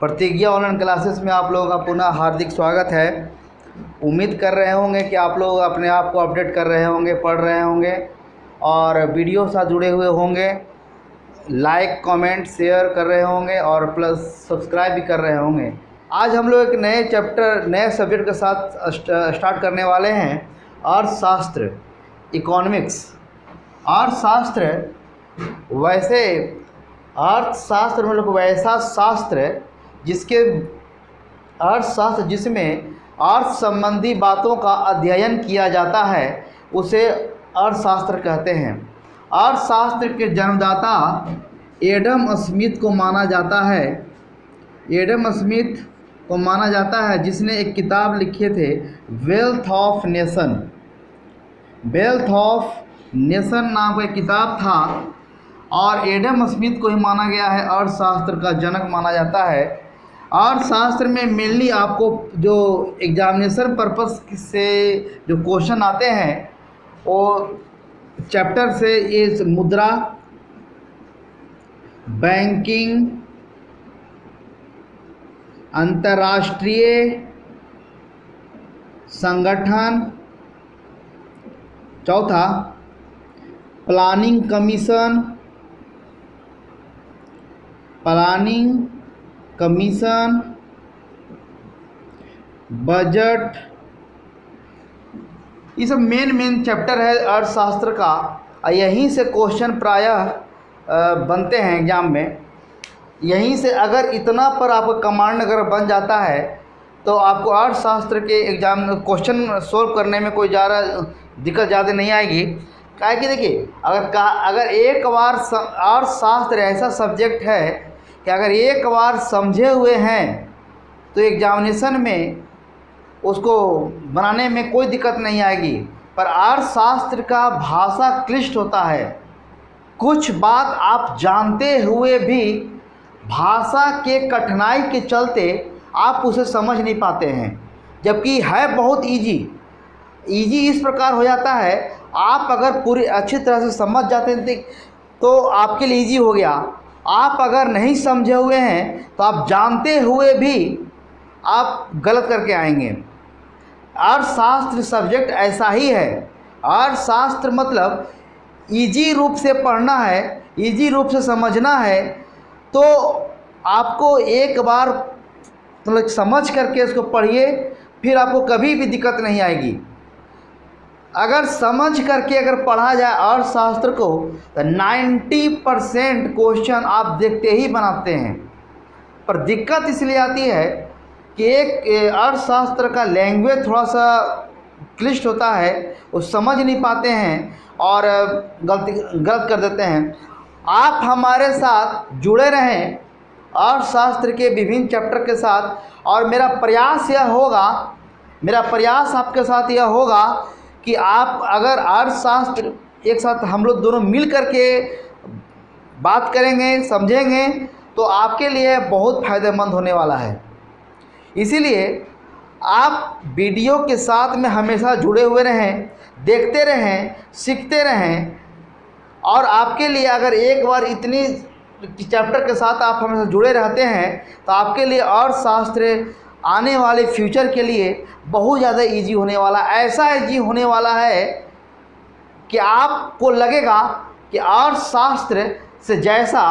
प्रतिज्ञा online classes में आप लोगों का पुनः हार्दिक स्वागत है। उम्मीद कर रहे होंगे कि आप लोग अपने आप को अपडेट कर रहे होंगे, पढ़ रहे होंगे और वीडियो साथ जुड़े हुए होंगे, लाइक कमेंट शेयर कर रहे होंगे और प्लस सब्सक्राइब भी कर रहे होंगे। आज हम लोग एक नए चैप्टर, नए सब्जेक्ट के साथ स्टार्ट करने वाले हैं, अर्थशास्त्र, इकोनॉमिक्स। अर्थशास्त्र वैसे अर्थशास्त्र मतलब वैसा शास्त्र जिसमें अर्थ संबंधी बातों का अध्ययन किया जाता है, उसे अर्थशास्त्र कहते हैं। अर्थशास्त्र के जन्मदाता एडम स्मिथ को माना जाता है। एडम स्मिथ को माना जाता है जिसने एक किताब लिखे थे, wealth of nation. Wealth of nation नाम का एक किताब था और एडम स्मिथ को ही माना गया है अर्थशास्त्र का जनक माना जाता है। अर्थशास्त्र में मेनली आपको जो एग्जामिनेशन पर्पस से जो क्वेश्चन आते हैं वो चैप्टर से ये मुद्रा, बैंकिंग, अंतर्राष्ट्रीय संगठन, चौथा प्लानिंग कमीशन, बजट, ये सब मेन चैप्टर है अर्थशास्त्र का। यहीं से क्वेश्चन प्रायः बनते हैं एग्जाम में। यहीं से अगर इतना पर आपका कमांड अगर बन जाता है तो आपको अर्थशास्त्र के एग्जाम क्वेश्चन सोल्व करने में कोई ज़्यादा दिक्कत ज़्यादा नहीं आएगी। क्या है कि देखिए, अगर एक बार अर्थशास्त्र ऐसा सब्जेक्ट है कि अगर एक बार समझे हुए हैं तो एग्जामिनेशन में उसको बनाने में कोई दिक्कत नहीं आएगी। पर अर्थशास्त्र का भाषा क्लिष्ट होता है। कुछ बात आप जानते हुए भी भाषा के कठिनाई के चलते आप उसे समझ नहीं पाते हैं, जबकि है बहुत इजी इस प्रकार हो जाता है। आप अगर पूरी अच्छी तरह से समझ जाते हैं तो आपके लिए इजी हो गया। आप अगर नहीं समझे हुए हैं तो आप जानते हुए भी आप गलत करके आएंगे। अर्थशास्त्र सब्जेक्ट ऐसा ही है। अर्थशास्त्र मतलब इजी रूप से पढ़ना है, इजी रूप से समझना है, तो आपको एक बार मतलब समझ करके इसको पढ़िए, फिर आपको कभी भी दिक्कत नहीं आएगी। अगर समझ करके अगर पढ़ा जाए अर्थशास्त्र को तो 90% क्वेश्चन आप देखते ही बनाते हैं। पर दिक्कत इसलिए आती है कि एक अर्थशास्त्र का लैंग्वेज थोड़ा सा क्लिष्ट होता है, वो समझ नहीं पाते हैं और गलत कर देते हैं। आप हमारे साथ जुड़े रहें अर्थशास्त्र के विभिन्न चैप्टर के साथ, और मेरा प्रयास आपके साथ यह होगा कि आप अगर अर्थशास्त्र एक साथ हम लोग दोनों मिल करके बात करेंगे, समझेंगे, तो आपके लिए बहुत फ़ायदेमंद होने वाला है। इसीलिए आप वीडियो के साथ में हमेशा जुड़े हुए रहें, देखते रहें, सीखते रहें। और आपके लिए अगर एक बार इतनी चैप्टर के साथ आप हमेशा जुड़े रहते हैं तो आपके लिए अर्थशास्त्र आने वाले फ्यूचर के लिए बहुत ज़्यादा इजी होने वाला, ऐसा इजी होने वाला है कि आपको लगेगा कि अर्थशास्त्र से जैसा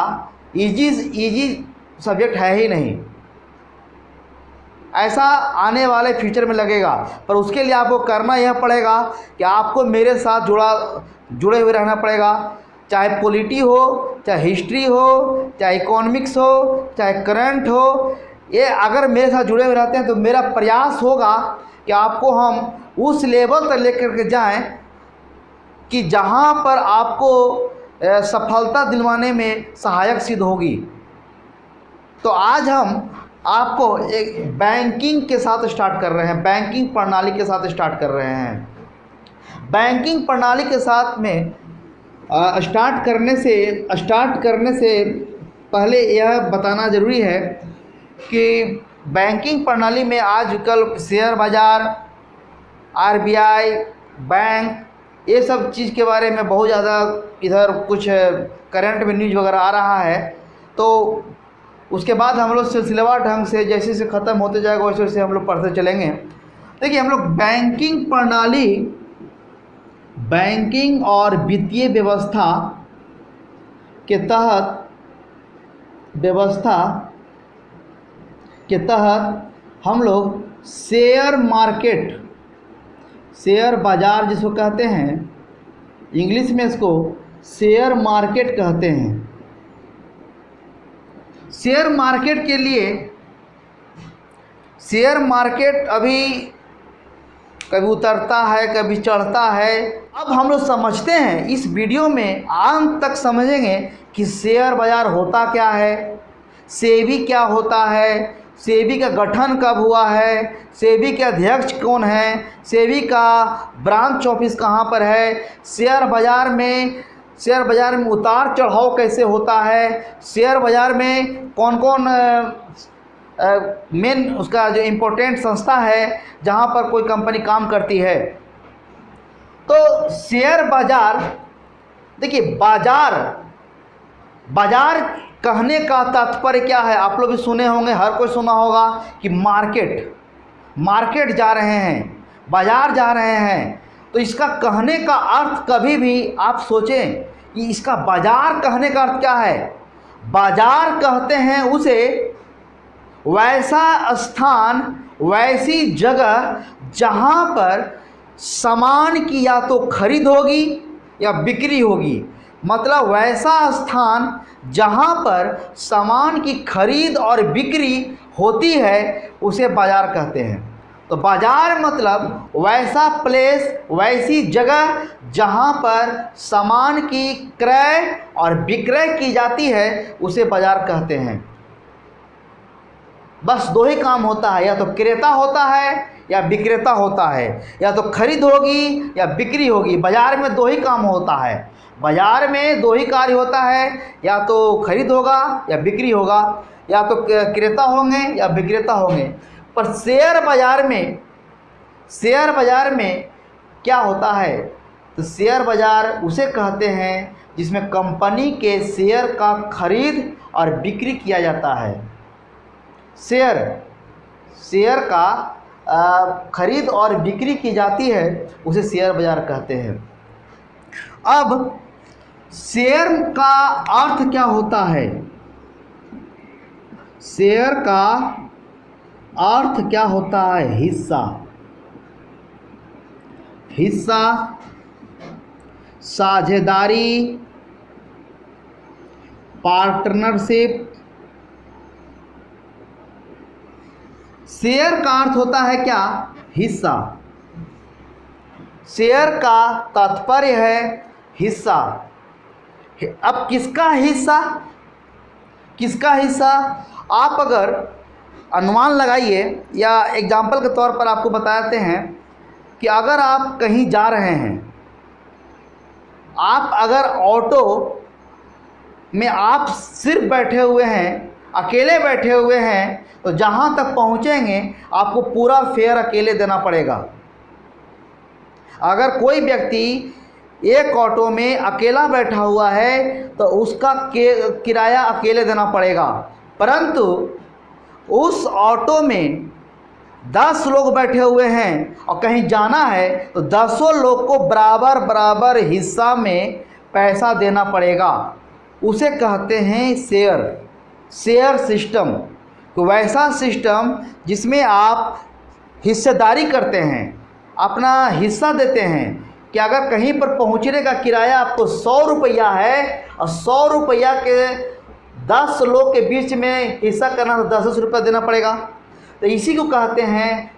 इजी सब्जेक्ट है ही नहीं, ऐसा आने वाले फ्यूचर में लगेगा। पर उसके लिए आपको करना यह पड़ेगा कि आपको मेरे साथ जुड़े हुए रहना पड़ेगा। चाहे पॉलिटी हो, चाहे हिस्ट्री हो, चाहे इकोनॉमिक्स हो, चाहे करंट हो, ये अगर मेरे साथ जुड़े हुए रहते हैं तो मेरा प्रयास होगा कि आपको हम उस लेवल तक लेकर के जाएं कि जहां पर आपको सफलता दिलवाने में सहायक सिद्ध होगी। तो आज हम आपको एक बैंकिंग के साथ स्टार्ट कर रहे हैं, बैंकिंग प्रणाली के साथ स्टार्ट कर रहे हैं। बैंकिंग प्रणाली के साथ में स्टार्ट करने से पहले यह बताना ज़रूरी है कि बैंकिंग प्रणाली में आजकल शेयर बाज़ार, आरबीआई, बैंक, ये सब चीज़ के बारे में बहुत ज़्यादा इधर कुछ करंट में न्यूज़ वगैरह आ रहा है। तो उसके बाद हम लोग सिलसिलेवार ढंग से जैसे जैसे ख़त्म होते जाएगा वैसे वैसे हम लोग पढ़ते चलेंगे। देखिए हम लोग बैंकिंग प्रणाली, बैंकिंग और वित्तीय व्यवस्था के तहत हम लोग शेयर मार्केट, शेयर बाज़ार जिसको कहते हैं, इंग्लिश में इसको शेयर मार्केट कहते हैं। शेयर मार्केट के लिए, शेयर मार्केट अभी कभी उतरता है कभी चढ़ता है। अब हम लोग समझते हैं, इस वीडियो में अंत तक समझेंगे कि शेयर बाज़ार होता क्या है, सेबी क्या होता है, सेबी का गठन कब हुआ है, सेबी के अध्यक्ष कौन है, सेबी का ब्रांच ऑफिस कहाँ पर है, शेयर बाज़ार में उतार चढ़ाव कैसे होता है, शेयर बाज़ार में कौन कौन मेन उसका जो इम्पोर्टेंट संस्था है जहाँ पर कोई कंपनी काम करती है। तो शेयर बाज़ार, देखिए बाज़ार कहने का तात्पर्य क्या है, आप लोग भी सुने होंगे, हर कोई सुना होगा कि मार्केट जा रहे हैं, बाज़ार जा रहे हैं। तो इसका कहने का अर्थ कभी भी आप सोचें कि इसका बाज़ार कहने का अर्थ क्या है। बाज़ार कहते हैं उसे वैसा स्थान, वैसी जगह जहाँ पर सामान की या तो खरीद होगी या बिक्री होगी। मतलब वैसा स्थान जहाँ पर सामान की खरीद और बिक्री होती है उसे बाज़ार कहते हैं। तो बाज़ार मतलब वैसा प्लेस, वैसी जगह जहाँ पर सामान की क्रय और विक्रय की जाती है उसे बाज़ार कहते हैं। बस दो ही काम होता है, या तो क्रेता होता है या विक्रेता होता है, या तो खरीद होगी या बिक्री होगी। बाज़ार में दो ही काम होता है, बाज़ार में दो ही कार्य होता है, या तो खरीद होगा या बिक्री होगा, या तो क्रेता होंगे या विक्रेता होंगे। पर शेयर बाज़ार में क्या होता है, तो शेयर बाज़ार उसे कहते हैं जिसमें कंपनी के शेयर का खरीद और बिक्री किया जाता है। शेयर का खरीद और बिक्री की जाती है, उसे शेयर बाज़ार कहते हैं। अब शेयर का अर्थ क्या होता है, शेयर का अर्थ क्या होता है, हिस्सा, साझेदारी, पार्टनरशिप। शेयर का अर्थ होता है क्या, हिस्सा। शेयर का तात्पर्य है हिस्सा। अब किसका हिस्सा, आप अगर अनुमान लगाइए, या एग्जाम्पल के तौर पर आपको बताते हैं कि अगर आप कहीं जा रहे हैं, आप अगर ऑटो में आप सिर्फ बैठे हुए हैं, अकेले बैठे हुए हैं, तो जहाँ तक पहुँचेंगे आपको पूरा फेयर अकेले देना पड़ेगा। अगर कोई व्यक्ति एक ऑटो में अकेला बैठा हुआ है तो उसका किराया अकेले देना पड़ेगा। परंतु उस ऑटो में 10 लोग बैठे हुए हैं और कहीं जाना है तो 10 लोग को बराबर हिस्सा में पैसा देना पड़ेगा। उसे कहते हैं शेयर सिस्टम। तो वैसा सिस्टम जिसमें आप हिस्सेदारी करते हैं, अपना हिस्सा देते हैं कि अगर कहीं पर पहुंचने का किराया आपको 100 रुपया है और 100 रुपया के 10 लोग के बीच में हिस्सा करना तो 10 रुपया देना पड़ेगा। तो इसी को कहते हैं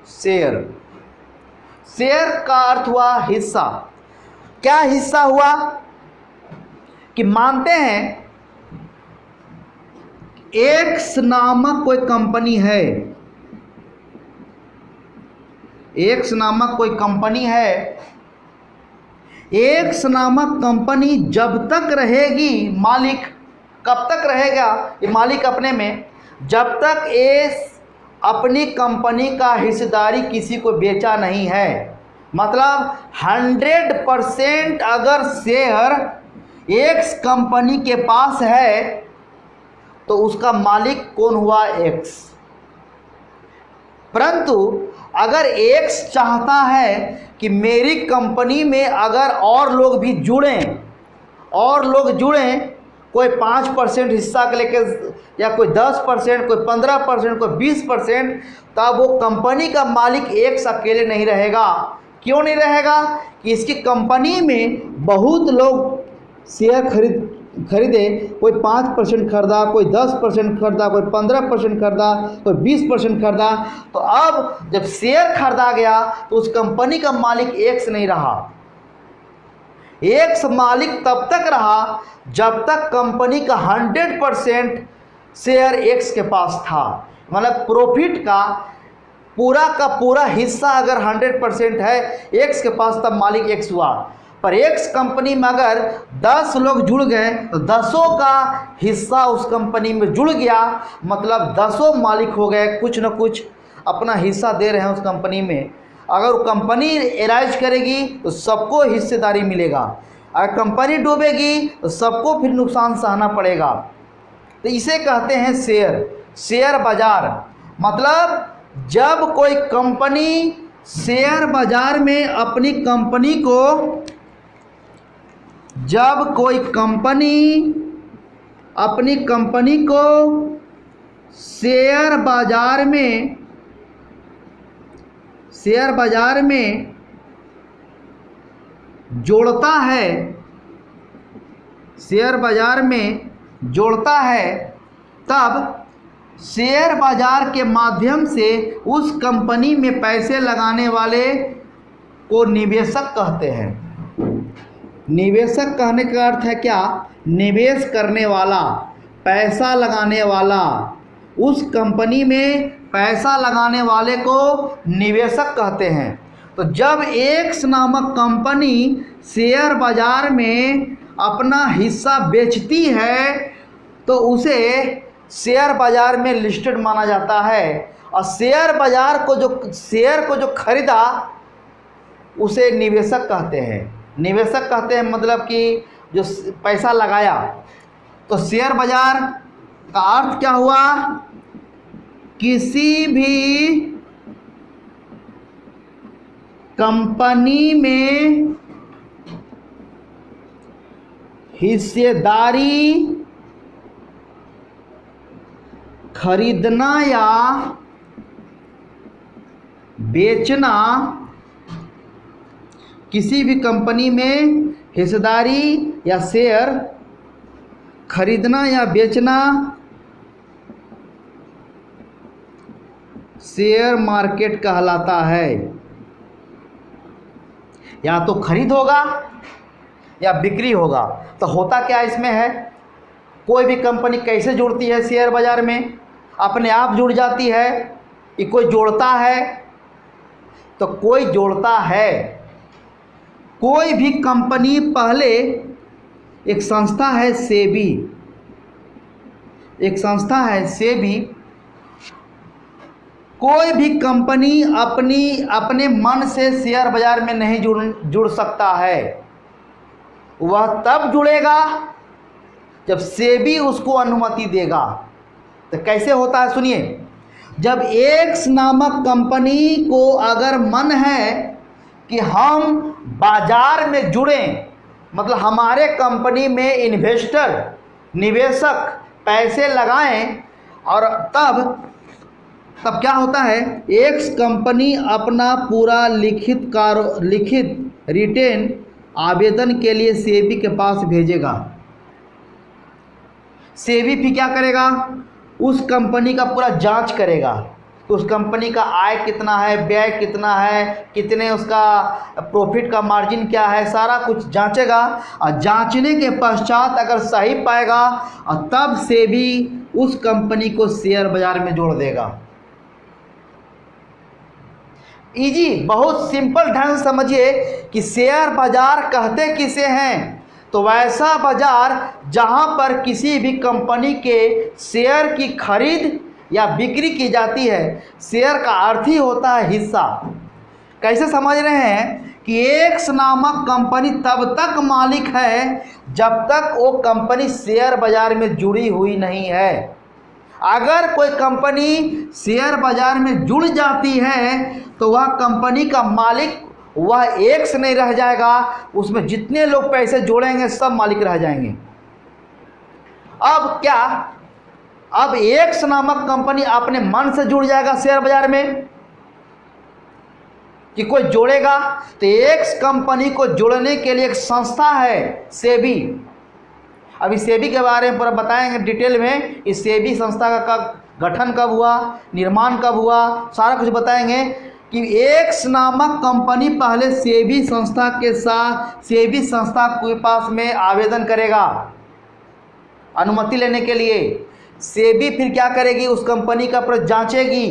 शेयर का अर्थ हुआ हिस्सा। क्या हिस्सा हुआ कि मानते हैं एक्स नामक कोई कंपनी है, एक्स नामक कोई कंपनी है। एक्स नामक कंपनी जब तक रहेगी, मालिक कब तक रहेगा ये मालिक अपने में, जब तक ये अपनी कंपनी का हिस्सेदारी किसी को बेचा नहीं है। मतलब 100% अगर शेयर एक्स कंपनी के पास है तो उसका मालिक कौन हुआ? एक्स। परंतु अगर एक्स चाहता है कि मेरी कंपनी में अगर और लोग भी जुड़ें, कोई 5% हिस्सा के लेकर, या कोई 10%, कोई 15%, कोई 20%, तब वो कंपनी का मालिक एक्स अकेले नहीं रहेगा। क्यों नहीं रहेगा? कि इसकी कंपनी में बहुत लोग शेयर खरीदे, कोई 5% खरीदा, कोई 10% खरीदा, कोई 15% खरीदा, कोई 20% खरीदा। तो अब जब शेयर खरीदा गया तो उस कंपनी का मालिक एक्स नहीं रहा। एक्स मालिक तब तक रहा जब तक कंपनी का 100% शेयर एक्स के पास था। मतलब प्रॉफिट का पूरा हिस्सा अगर 100% है एक्स के पास, तब मालिक एक्स हुआ। पर एक्स कंपनी में अगर 10 लोग जुड़ गए तो 10 का हिस्सा उस कंपनी में जुड़ गया, मतलब 10 मालिक हो गए, कुछ न कुछ अपना हिस्सा दे रहे हैं उस कंपनी में। अगर वो कंपनी एराइज करेगी तो सबको हिस्सेदारी मिलेगा, अगर कंपनी डूबेगी तो सबको फिर नुकसान सहना पड़ेगा। तो इसे कहते हैं शेयर बाजार। मतलब जब कोई कंपनी शेयर बाजार में अपनी कंपनी को, जब कोई कंपनी अपनी कंपनी को शेयर बाजार में जोड़ता है, शेयर बाजार में जोड़ता है, तब शेयर बाजार के माध्यम से उस कंपनी में पैसे लगाने वाले को निवेशक कहते हैं। निवेशक कहने का अर्थ है क्या? निवेश करने वाला, पैसा लगाने वाला। उस कंपनी में पैसा लगाने वाले को निवेशक कहते हैं। तो जब एक्स नामक कंपनी शेयर बाजार में अपना हिस्सा बेचती है तो उसे शेयर बाजार में लिस्टेड माना जाता है, और शेयर बाजार को जो खरीदा उसे निवेशक कहते हैं। निवेशक कहते हैं मतलब कि जो पैसा लगाया। तो शेयर बाजार का अर्थ क्या हुआ? किसी भी कंपनी में हिस्सेदारी खरीदना या बेचना, किसी भी कंपनी में हिस्सेदारी या शेयर खरीदना या बेचना शेयर मार्केट कहलाता है। या तो खरीद होगा या बिक्री होगा। तो होता क्या इसमें है? कोई भी कंपनी कैसे जुड़ती है शेयर बाजार में? अपने आप जुड़ जाती है कि कोई जोड़ता है? तो कोई जोड़ता है। कोई भी कंपनी, पहले एक संस्था है सेबी, कोई भी कंपनी अपने मन से शेयर बाजार में नहीं जुड़ सकता है। वह तब जुड़ेगा जब सेबी उसको अनुमति देगा। तो कैसे होता है सुनिए। जब एक्स नामक कंपनी को अगर मन है कि हम बाजार में जुड़ें, मतलब हमारे कंपनी में इन्वेस्टर, निवेशक पैसे लगाएं, और तब क्या होता है? एक्स कंपनी अपना पूरा लिखित रिटेन आवेदन के लिए सेबी के पास भेजेगा। सेबी फिर क्या करेगा? उस कंपनी का पूरा जांच करेगा। उस कंपनी का आय कितना है, व्यय कितना है, कितने उसका प्रॉफिट का मार्जिन क्या है, सारा कुछ जांचेगा। और जांचने के पश्चात अगर सही पाएगा, और तब सेबी उस कंपनी को शेयर बाजार में जोड़ देगा। इजी, बहुत सिंपल ढंग से समझिए कि शेयर बाजार कहते किसे हैं? तो वैसा बाजार जहां पर किसी भी कंपनी के शेयर की खरीद या बिक्री की जाती है। शेयर का अर्थ ही होता है हिस्सा। कैसे समझ रहे हैं कि एक्स नामक कंपनी तब तक मालिक है जब तक वो कंपनी शेयर बाजार में जुड़ी हुई नहीं है। अगर कोई कंपनी शेयर बाजार में जुड़ जाती है तो वह कंपनी का मालिक वह एक से नहीं रह जाएगा, उसमें जितने लोग पैसे जोड़ेंगे सब मालिक रह जाएंगे। अब क्या, अब एक्स नामक कंपनी अपने मन से जुड़ जाएगा शेयर बाजार में कि कोई जोड़ेगा? तो एक्स कंपनी को जोड़ने के लिए एक संस्था है सेबी। अभी सेबी के बारे में पूरा बताएंगे डिटेल में। इस सेबी संस्था का गठन कब हुआ, निर्माण कब हुआ, सारा कुछ बताएंगे कि एक्स नामक कंपनी पहले सेबी संस्था के साथ सेबी संस्था के पास में आवेदन करेगा अनुमति लेने के लिए। सेबी फिर क्या करेगी, उस कंपनी का पूरा जांचेगी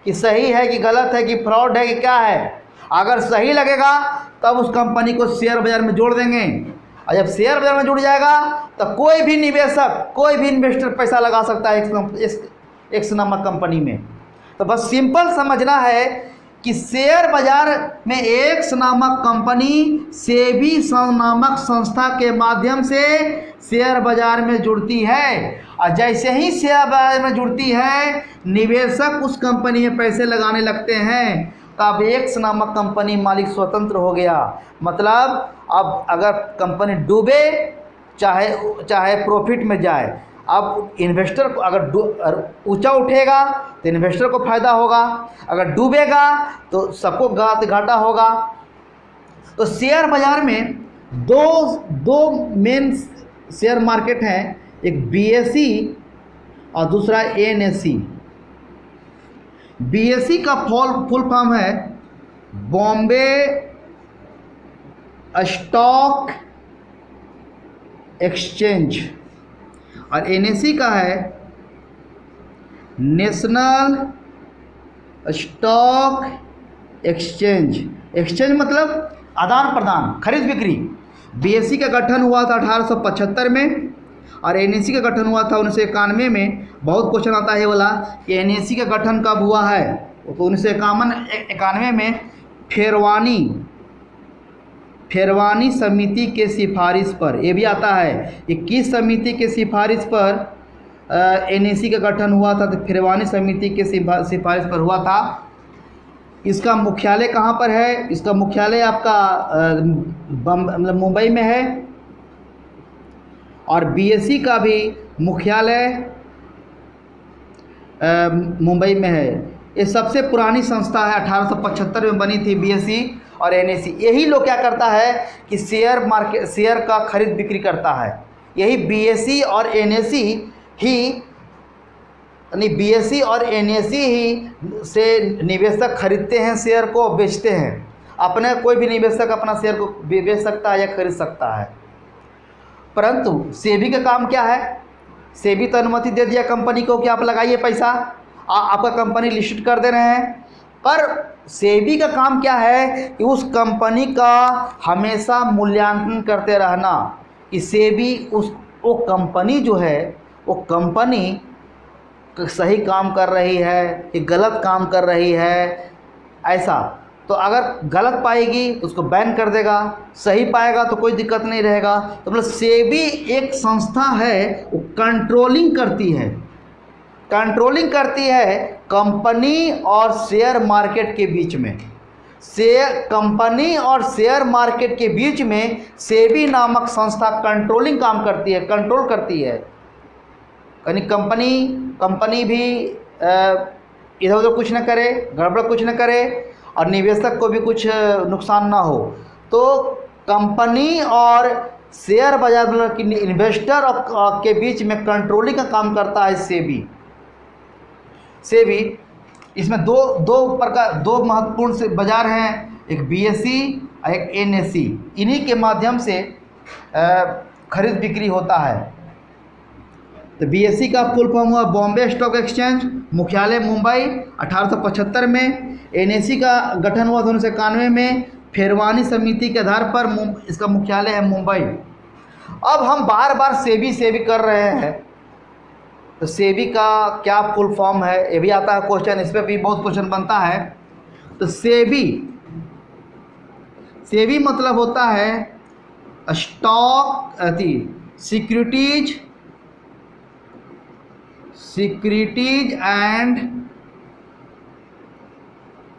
कि सही है कि गलत है कि फ्रॉड है कि क्या है। अगर सही लगेगा तब उस कंपनी को शेयर बाजार में जोड़ देंगे, और जब शेयर बाजार में जुड़ जाएगा तो कोई भी निवेशक, कोई भी इन्वेस्टर पैसा लगा सकता है एक्स नामक कंपनी में। तो बस सिंपल समझना है कि शेयर बाजार में एक्स नामक कंपनी सेबी नामक संस्था के माध्यम से शेयर बाजार में जुड़ती है, और जैसे ही शेयर बाजार में जुड़ती है निवेशक उस कंपनी में पैसे लगाने लगते हैं, तब एक्स नामक कंपनी मालिक स्वतंत्र हो गया। मतलब अब अगर कंपनी डूबे चाहे प्रॉफिट में जाए, अब इन्वेस्टर को अगर ऊंचा उठेगा तो इन्वेस्टर को फ़ायदा होगा, अगर डूबेगा तो सबको घाटा होगा। तो शेयर बाजार में दो मेन शेयर मार्केट हैं, एक बीएसई और दूसरा एनएसई। बीएसई का फुल फॉर्म है बॉम्बे स्टॉक एक्सचेंज, और एनएसई का है नेशनल स्टॉक एक्सचेंज। एक्सचेंज मतलब आदान प्रदान, खरीद बिक्री। बीएसई का गठन हुआ था 1875 में, और एनएसई का गठन हुआ था 1991 में। बहुत क्वेश्चन आता है वाला कि एनएसई का गठन कब हुआ है, तो 1991 में फेरवानी समिति के सिफारिश पर, ये भी आता है कि किस समिति के सिफारिश पर एनएसई का गठन हुआ था, तो फेरवानी समिति के सिफारिश पर हुआ था। इसका मुख्यालय कहाँ पर है? इसका मुख्यालय आपका मतलब मुंबई में है, और बीएसई का भी मुख्यालय मुंबई में है। ये सबसे पुरानी संस्था है, 1875 में बनी थी बीएसई और एनएसई। यही लोग क्या करता है कि शेयर का खरीद बिक्री करता है। यही बीएसई और एनएसई ही से निवेशक खरीदते हैं, शेयर को बेचते हैं। अपने कोई भी निवेशक अपना शेयर को बेच सकता है या खरीद सकता है। परंतु सेबी का काम क्या है? सेबी तो अनुमति दे दिया कंपनी को कि आप लगाइए पैसा, आपका कंपनी लिस्ट कर दे रहे हैं। पर सेबी का काम क्या है कि उस कंपनी का हमेशा मूल्यांकन करते रहना कि सेबी वो कंपनी जो है वो कंपनी सही काम कर रही है कि गलत काम कर रही है, ऐसा। तो अगर गलत पाएगी तो उसको बैन कर देगा, सही पाएगा तो कोई दिक्कत नहीं रहेगा। तो मतलब सेबी एक संस्था है, वो कंट्रोलिंग करती है कंपनी और शेयर मार्केट के बीच में। कंपनी और शेयर मार्केट के बीच में सेबी नामक संस्था कंट्रोलिंग काम करती है, कंट्रोल करती है। यानी कंपनी भी इधर उधर कुछ न करे, गड़बड़ कुछ न करे, और निवेशक को भी कुछ नुकसान ना हो। तो कंपनी और शेयर बाजार मतलब कि इन्वेस्टर के बीच में कंट्रोलिंग का काम करता है सेबी। इसमें दो महत्वपूर्ण से बाजार हैं, एक बीएसई और एक एनएसई। इन्हीं के माध्यम से खरीद बिक्री होता है। तो बीएसई का फुल फॉर्म हुआ बॉम्बे स्टॉक एक्सचेंज, मुख्यालय मुंबई 1875 में। एनएसई का गठन हुआ था 1991 में, फेरवानी समिति के आधार पर इसका मुख्यालय है मुंबई। अब हम बार बार सेबी कर रहे हैं, तो सेबी का क्या फुल फॉर्म है ये भी आता है क्वेश्चन, इस पर भी बहुत क्वेश्चन बनता है। तो सेबी मतलब होता है securities and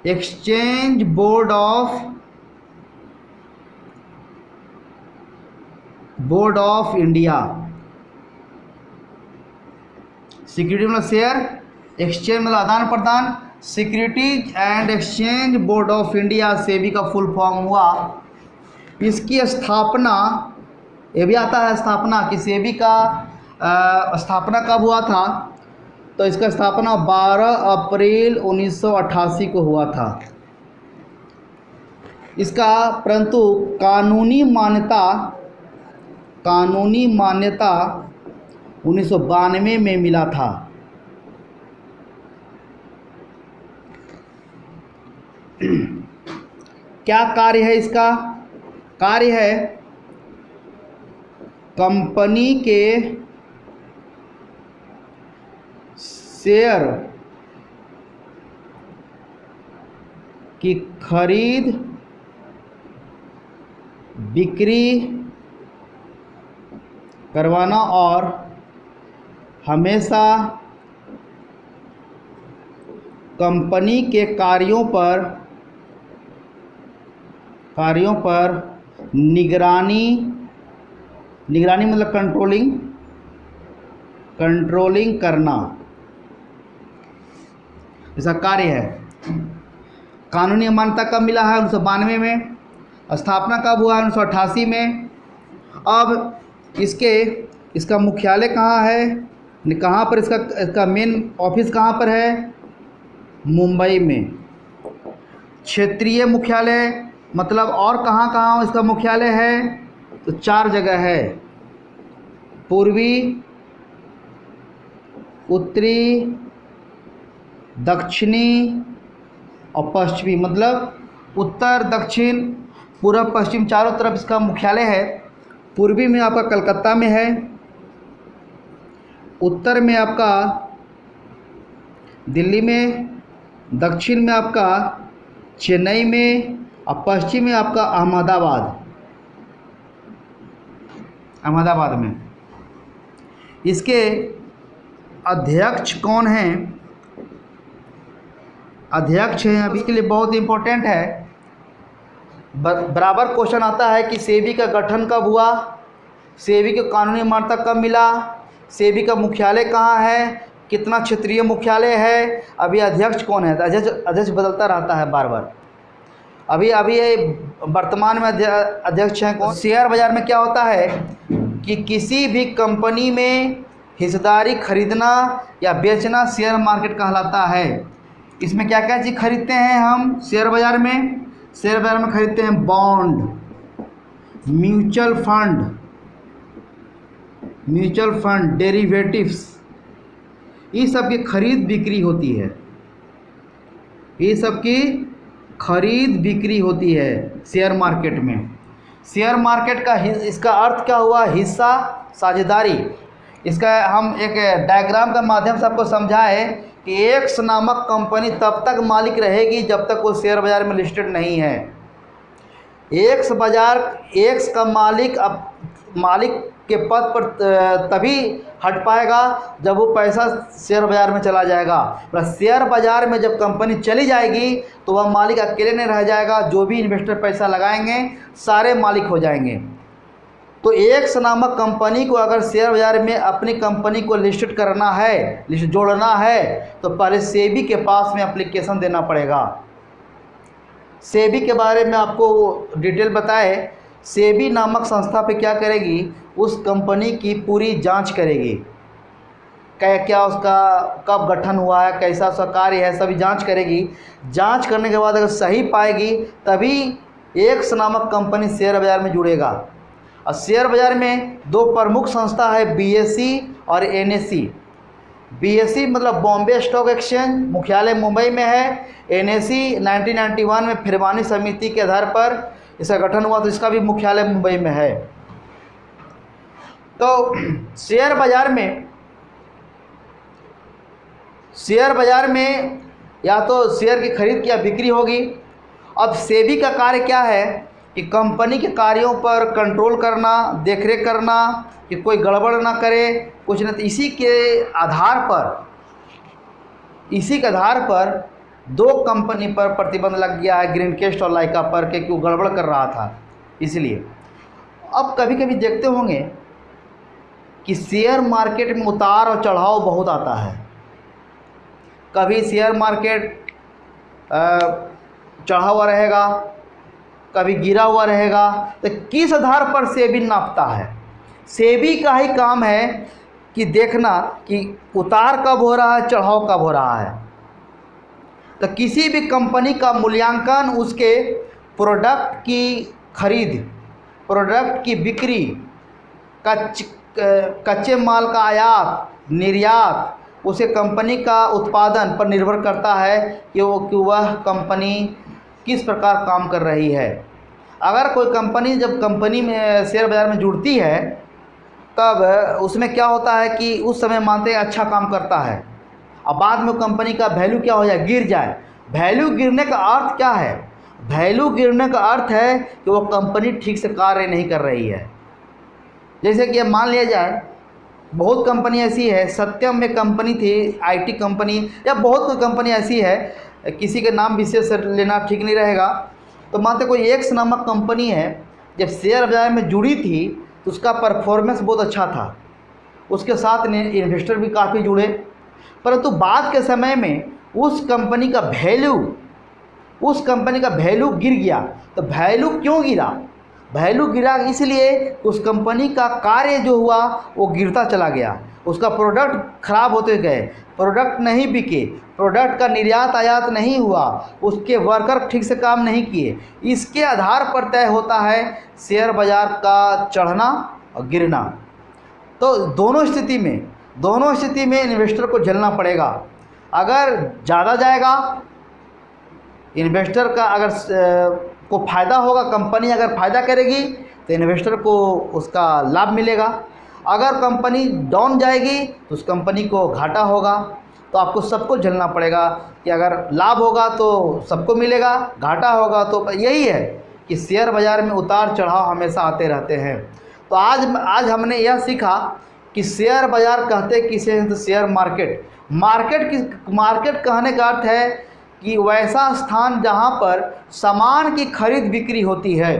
exchange board of India. Security मतलब शेयर, एक्सचेंज मतलब आदान प्रदान, securities and exchange board of India SEBI का फुल फॉर्म हुआ। इसकी स्थापना, ये भी आता है स्थापना कि सेबी का स्थापना कब हुआ था, तो इसका स्थापना 12 अप्रैल 1988 को हुआ था। इसका परंतु कानूनी मान्यता 1992 में मिला था। क्या कार्य है इसका? कार्य है कंपनी के शेयर की खरीद बिक्री करवाना और हमेशा कंपनी के कार्यों पर निगरानी मतलब कंट्रोलिंग करना, ऐसा कार्य है। कानूनी मान्यता कब मिला है? 1992 में। स्थापना कब हुआ है? 1988 में। अब इसका मुख्यालय कहाँ है? कहाँ पर इसका मेन ऑफिस कहाँ पर है? मुंबई में। क्षेत्रीय मुख्यालय मतलब और कहाँ इसका मुख्यालय है? तो 4 जगह है, पूर्वी, उत्तरी, दक्षिणी और पश्चिमी, मतलब उत्तर, दक्षिण, पूर्व, पश्चिम, चारों तरफ इसका मुख्यालय है। पूर्वी में आपका कलकत्ता में है, उत्तर में आपका दिल्ली में, दक्षिण में आपका चेन्नई में और पश्चिम में आपका अहमदाबाद में। इसके अध्यक्ष कौन हैं? अध्यक्ष हैं, अभी के लिए बहुत इम्पोर्टेंट है, बराबर क्वेश्चन आता है कि सेबी का गठन कब हुआ, सेबी को कानूनी मान्यता कब मिला, सेबी का मुख्यालय कहाँ है, कितना क्षेत्रीय मुख्यालय है, अभी अध्यक्ष कौन है। अध्यक्ष बदलता रहता है बार बार। अभी ये वर्तमान में अध्यक्ष हैं कौन। शेयर बाज़ार में क्या होता है कि किसी भी कंपनी में हिस्सेदारी खरीदना या बेचना शेयर मार्केट कहलाता है। इसमें क्या क्या चीज़ खरीदते हैं हम शेयर बाज़ार में? शेयर बाज़ार में खरीदते हैं बॉन्ड, म्यूचुअल फंड, डेरिवेटिव्स, ये सब की खरीद बिक्री होती है। ये सब की खरीद बिक्री होती है शेयर मार्केट में। शेयर मार्केट का इसका अर्थ क्या हुआ? हिस्सा साझेदारी। इसका हम एक डायग्राम के माध्यम से आपको समझाएं कि एक्स नामक कंपनी तब तक मालिक रहेगी जब तक वो शेयर बाज़ार में लिस्टेड नहीं है। एक्स का मालिक के पद पर तभी हट पाएगा जब वो पैसा शेयर बाज़ार में चला जाएगा। पर शेयर बाज़ार में जब कंपनी चली जाएगी तो वह मालिक अकेले नहीं रह जाएगा, जो भी इन्वेस्टर पैसा लगाएंगे सारे मालिक हो जाएंगे। तो एक्स नामक कंपनी को अगर शेयर बाज़ार में अपनी कंपनी को लिस्टेड करना है, लिस्ट जोड़ना है, तो पहले सेबी के पास में एप्लीकेशन देना पड़ेगा। सेबी के बारे में आपको डिटेल बताए। सेबी नामक संस्था पे क्या करेगी? उस कंपनी की पूरी जांच करेगी, क्या उसका कब गठन हुआ है, कैसा उसका कार्य है, सभी जांच करेगी। जांच करने के बाद अगर सही पाएगी तभी एक्स नामक कंपनी शेयर बाज़ार में जुड़ेगा। और शेयर बाज़ार में 2 प्रमुख संस्था है, BSE और NSE। BSE मतलब बॉम्बे स्टॉक एक्सचेंज, मुख्यालय मुंबई में है। NSE 1991 में फिरवानी समिति के आधार पर इसका गठन हुआ, तो इसका भी मुख्यालय मुंबई में है। तो शेयर बाज़ार में या तो शेयर की खरीद या बिक्री होगी। अब सेबी का कार्य क्या है कि कंपनी के कार्यों पर कंट्रोल करना, देखरेख करना कि कोई गड़बड़ ना करे, कुछ न। इसी के आधार पर 2 कंपनी पर प्रतिबंध लग गया है, ग्रीनकेस्ट और लाइका पर, कि वो गड़बड़ कर रहा था। इसलिए अब कभी कभी देखते होंगे कि शेयर मार्केट में उतार और चढ़ाव बहुत आता है। कभी शेयर मार्केट चढ़ा हुआ रहेगा, कभी गिरा हुआ रहेगा। तो किस आधार पर सेबी नापता है? सेबी का ही काम है कि देखना कि उतार कब हो रहा है, चढ़ाव कब हो रहा है। तो किसी भी कंपनी का मूल्यांकन उसके प्रोडक्ट की खरीद, प्रोडक्ट की बिक्री, कच्चे माल का आयात निर्यात, उसे कंपनी का उत्पादन पर निर्भर करता है कि वह कंपनी किस प्रकार काम कर रही है। अगर कोई कंपनी, जब कंपनी में शेयर बाज़ार में जुड़ती है, तब उसमें क्या होता है कि उस समय मानते हैं अच्छा काम करता है, अब बाद में कंपनी का वैल्यू क्या हो जाए, गिर जाए। वैल्यू गिरने का अर्थ क्या है? वैल्यू गिरने का अर्थ है कि वो कंपनी ठीक से कार्य नहीं कर रही है। जैसे कि अब मान लिया जाए, बहुत कंपनी ऐसी है, सत्यम में कंपनी थी, आईटी कंपनी, या बहुत कोई कंपनी ऐसी है, किसी के नाम विशेष लेना ठीक नहीं रहेगा। तो मानते कोई एक्स नामक कंपनी है, जब शेयर बाजार में जुड़ी थी तो उसका परफॉर्मेंस बहुत अच्छा था, उसके साथ इन्वेस्टर भी काफ़ी जुड़े। परंतु बाद के समय में उस कंपनी का वैल्यू गिर गया। तो वैल्यू क्यों गिरा? वैल्यू गिरा इसलिए उस कंपनी का कार्य जो हुआ वो गिरता चला गया, उसका प्रोडक्ट खराब होते गए, प्रोडक्ट नहीं बिके, प्रोडक्ट का निर्यात आयात नहीं हुआ, उसके वर्कर ठीक से काम नहीं किए। इसके आधार पर तय होता है शेयर बाज़ार का चढ़ना और गिरना। तो दोनों स्थिति में इन्वेस्टर को झेलना पड़ेगा। अगर ज़्यादा जाएगा, इन्वेस्टर का अगर को फ़ायदा होगा, कंपनी अगर फ़ायदा करेगी तो इन्वेस्टर को उसका लाभ मिलेगा। अगर कंपनी डाउन जाएगी तो उस कंपनी को घाटा होगा। तो आपको सबको झेलना पड़ेगा कि अगर लाभ होगा तो सबको मिलेगा, घाटा होगा तो यही है कि शेयर बाज़ार में उतार चढ़ाव हमेशा आते रहते हैं। तो आज हमने यह सीखा कि शेयर बाज़ार कहते किसे हैं, तो शेयर मार्केट कहने का अर्थ है कि वैसा स्थान जहां पर सामान की खरीद बिक्री होती है।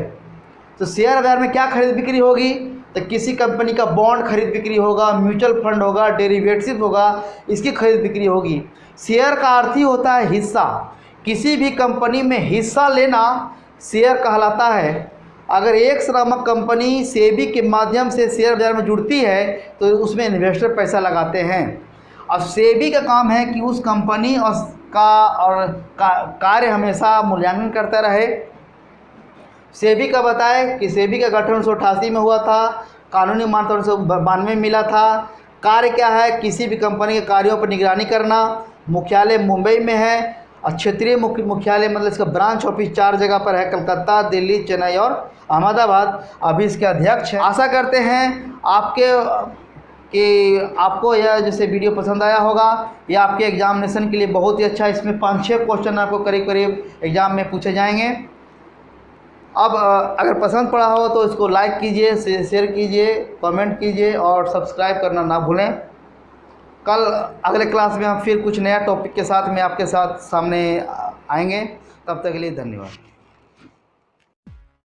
तो शेयर बाज़ार में क्या खरीद बिक्री होगी? तो किसी कंपनी का बॉन्ड खरीद बिक्री होगा, म्यूचुअल फंड होगा, डेरिवेटिव होगा, इसकी खरीद बिक्री होगी। शेयर का अर्थ ही होता है हिस्सा। किसी भी कंपनी में हिस्सा लेना शेयर कहलाता है। अगर एक नामक कंपनी सेबी के माध्यम से शेयर बाज़ार में जुड़ती है तो उसमें इन्वेस्टर पैसा लगाते हैं। अब सेबी का काम है कि उस कंपनी का कार्य हमेशा मूल्यांकन करता रहे। सेबी का बताए कि सेबी का गठन 1988 में हुआ था, कानूनी मान्यता 1992 में मिला था। कार्य क्या है? किसी भी कंपनी के कार्यों पर निगरानी करना। मुख्यालय मुंबई में है और क्षेत्रीय मुख्यालय मतलब इसका ब्रांच ऑफिस 4 जगह पर है, कलकत्ता, दिल्ली, चेन्नई और अहमदाबाद। अभी इसके अध्यक्ष हैं। आशा करते हैं आपको यह जैसे वीडियो पसंद आया होगा। यह आपके एग्जामिनेशन के लिए बहुत ही अच्छा, इसमें 5-6 क्वेश्चन आपको करीब एग्ज़ाम में पूछे जाएंगे। अब अगर पसंद पड़ा हो तो इसको लाइक कीजिए, शेयर कीजिए, कमेंट कीजिए और सब्सक्राइब करना ना भूलें। कल अगले क्लास में हम फिर कुछ नया टॉपिक के साथ में आपके साथ सामने आएंगे। तब तक के लिए धन्यवाद।